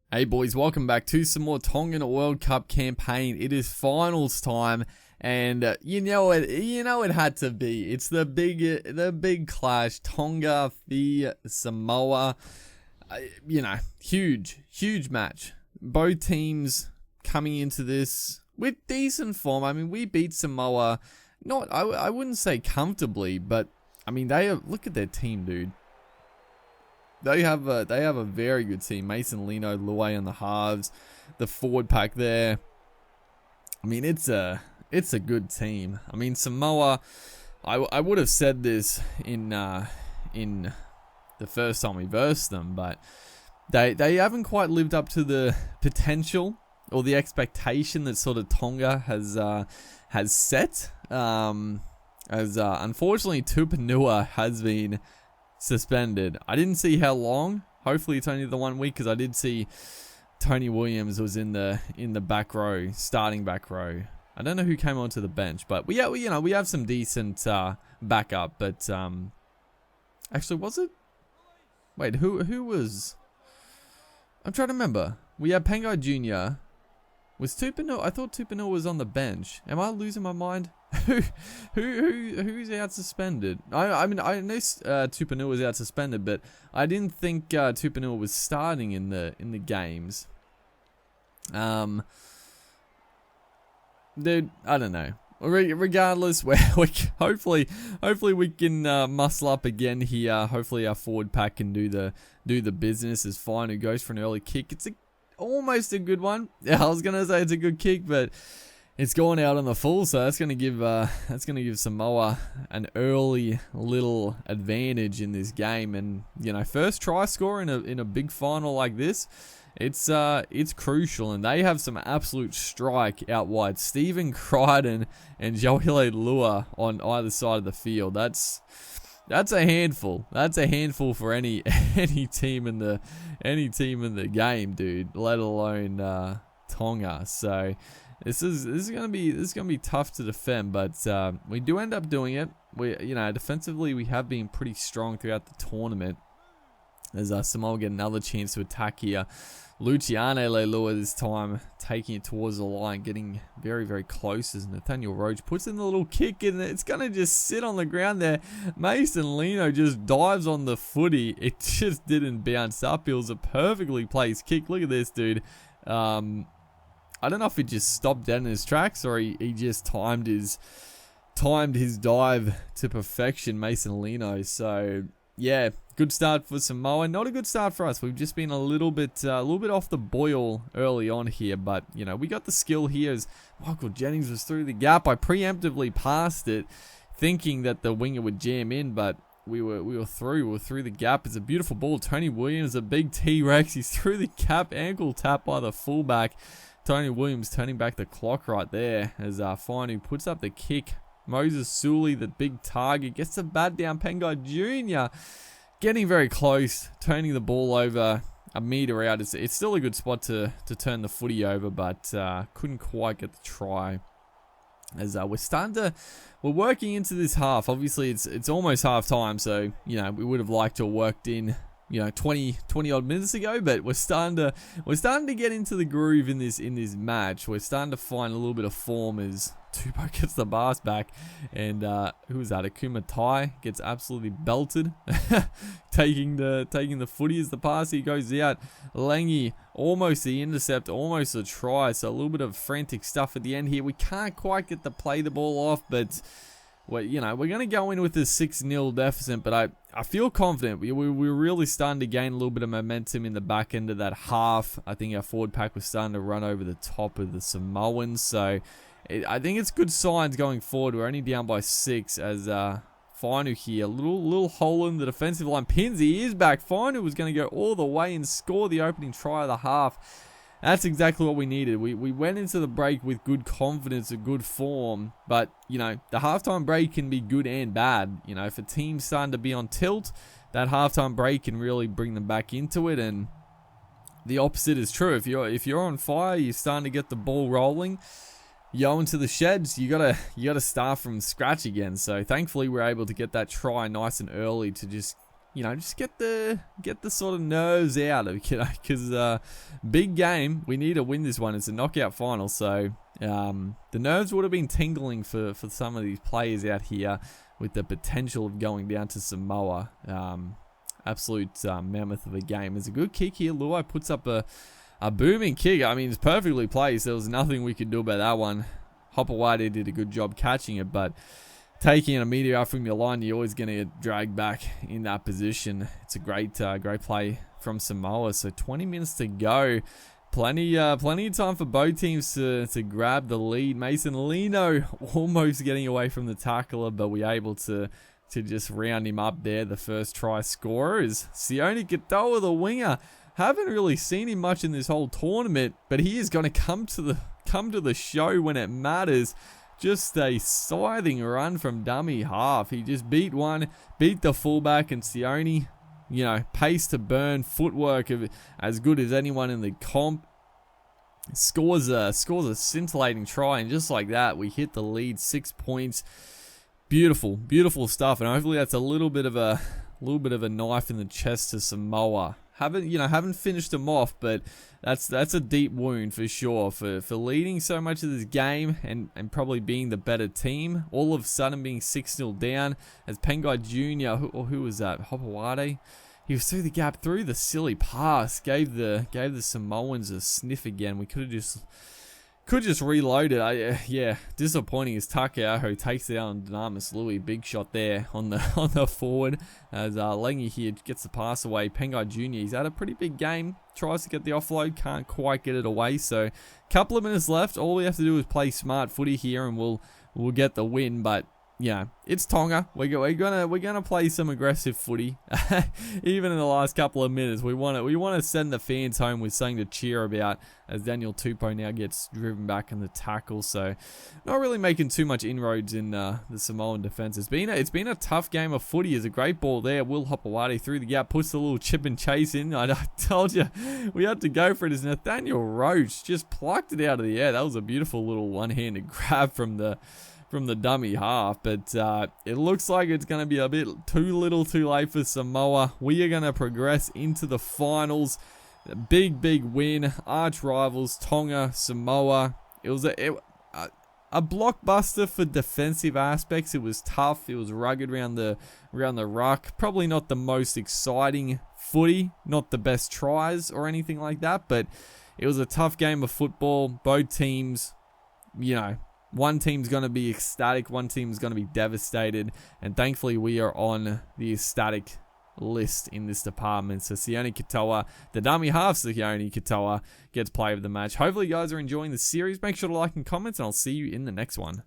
Hey boys, welcome back to some more Tongan World Cup campaign. It is finals time, and you know it had to be. It's the big clash, Tonga v Samoa. Huge match. Both teams coming into this with decent form. I mean, we beat Samoa, I wouldn't say comfortably, but I mean look at their team, dude. They have a very good team. Mason, Lino, Luai on the halves, the forward pack there. I mean, it's a good team. I mean, Samoa, I would have said this in the first time we versed them, but they haven't quite lived up to the potential or the expectation that sort of Tonga has set. Unfortunately, Tupanua has been suspended. I didn't see how long. Hopefully it's only the 1 week, because I did see Tony Williams was in the back row, starting back row. I don't know who came onto the bench, but we have some decent backup. But actually, was it? Wait, who was? I'm trying to remember. We had Pengai Jr. Was Tupanua? I thought Tupanua was on the bench. Am I losing my mind? Who's out suspended? I know Tupanua was out suspended, but I didn't think Tupanua was starting in the games. Dude, I don't know. Regardless, hopefully we can muscle up again here. Hopefully our forward pack can do the business. As Fine, who goes for an early kick. It's almost a good one. Yeah, I was gonna say it's a good kick, but it's going out on the full, so that's gonna give Samoa an early little advantage in this game. And first try score in a big final like this, it's crucial. And they have some absolute strike out wide. Stephen Crichton and Joile Lua on either side of the field. That's a handful. That's a handful for any team in the game, dude. Let alone Tonga. So this is gonna be tough to defend, but we do end up doing it. We defensively we have been pretty strong throughout the tournament. As Samoa get another chance to attack here. Luciane Leilua this time taking it towards the line, getting very, very close as Nathaniel Roach puts in the little kick, and it's going to just sit on the ground there. Mason Lino just dives on the footy. It just didn't bounce up. It was a perfectly placed kick. Look at this, dude. I don't know if he just stopped dead in his tracks, or he just timed his dive to perfection, Mason Lino. So yeah, good start for Samoa. Not a good start for us. We've just been a little bit off the boil early on here, but we got the skill here as Michael Jennings was through the gap. I preemptively passed it, thinking that the winger would jam in, but we were through the gap. It's a beautiful ball. Tony Williams, a big T-Rex. He's through the gap, ankle tap by the fullback. Tony Williams turning back the clock right there as Fine, who puts up the kick. Moses Sully, the big target, gets the bat down. Pengai Jr. getting very close, turning the ball over a meter out. It's still a good spot to turn the footy over, but couldn't quite get the try. As we're working into this half. Obviously, it's almost half time, so we would have liked to have worked in 20 odd minutes ago, but we're starting to get into the groove in this match. We're starting to find a little bit of form as Tupou gets the bars back, and who was that? Akuma Tai gets absolutely belted, taking the footy as the pass. He goes out. Langi almost the intercept, almost a try. So a little bit of frantic stuff at the end here. We can't quite get to play the ball off, but we're going to go in with a 6-0 deficit, but I feel confident. We're really starting to gain a little bit of momentum in the back end of that half. I think our forward pack was starting to run over the top of the Samoans, so I think it's good signs going forward. We're only down by 6 as Fainu here. Little hole in the defensive line. Pinsy is back. Fainu was going to go all the way and score the opening try of the half. That's exactly what we needed. We went into the break with good confidence and good form, but the halftime break can be good and bad. If a team's starting to be on tilt, that halftime break can really bring them back into it, and the opposite is true. If you're on fire, you're starting to get the ball rolling, you go into the sheds, you gotta start from scratch again. So thankfully we're able to get that try nice and early to just just get the sort of nerves out of, because big game. We need to win this one. It's a knockout final, so the nerves would have been tingling for some of these players out here with the potential of going down to Samoa. Absolute mammoth of a game. There's a good kick here. Luai puts up a booming kick. I mean, it's perfectly placed. There was nothing we could do about that one. Hopewadi did a good job catching it, but taking a meteor from your line, you're always going to get dragged back in that position. It's a great play from Samoa. So 20 minutes to go. Plenty of time for both teams to grab the lead. Mason Lino almost getting away from the tackler, but we're able to just round him up there. The first try scorer is Sione Katoa, the winger. Haven't really seen him much in this whole tournament, but he is going to come to the show when it matters. Just a scything run from dummy half. He just beat the fullback, and Sione, pace to burn, footwork of as good as anyone in the comp. Scores a scintillating try, and just like that, we hit the lead. 6 points. Beautiful stuff, and hopefully that's a little bit of a knife in the chest to Samoa. Haven't finished them off, but that's a deep wound for sure for leading so much of this game and probably being the better team. All of a sudden being 6-0 down as Pengai Jr. Who was that? Hopewadi. He was through the gap, through the silly pass, gave the Samoans a sniff again. We could just reload it. Yeah, disappointing as Takeaho takes it out on Dynamis Louis. Big shot there on the forward as Lengi here gets the pass away. Pengai Jr., he's had a pretty big game. Tries to get the offload, can't quite get it away. So, couple of minutes left. All we have to do is play smart footy here, and we'll get the win. But yeah, it's Tonga. We're gonna play some aggressive footy. Even in the last couple of minutes, we want to send the fans home with something to cheer about. As Daniel Tupou now gets driven back in the tackle, so not really making too much inroads in the Samoan defense. It's been a tough game of footy. There's a great ball there. Will Hopewadi through the gap, puts the little chip and chase in. I told you we had to go for it. As Nathaniel Roach just plucked it out of the air. That was a beautiful little one-handed grab from the dummy half, but it looks like it's going to be a bit too little too late for Samoa. We are going to progress into the finals. Big win. Arch rivals Tonga, Samoa. It was a blockbuster for defensive aspects. It was tough. It was rugged around the ruck. Probably not the most exciting footy. Not the best tries or anything like that, but it was a tough game of football. Both teams, one team's going to be ecstatic, one team's going to be devastated, and thankfully we are on the ecstatic list in this department. So Sione Katoa, the dummy half Sione Katoa, gets play of the match. Hopefully you guys are enjoying the series. Make sure to like and comment, and I'll see you in the next one.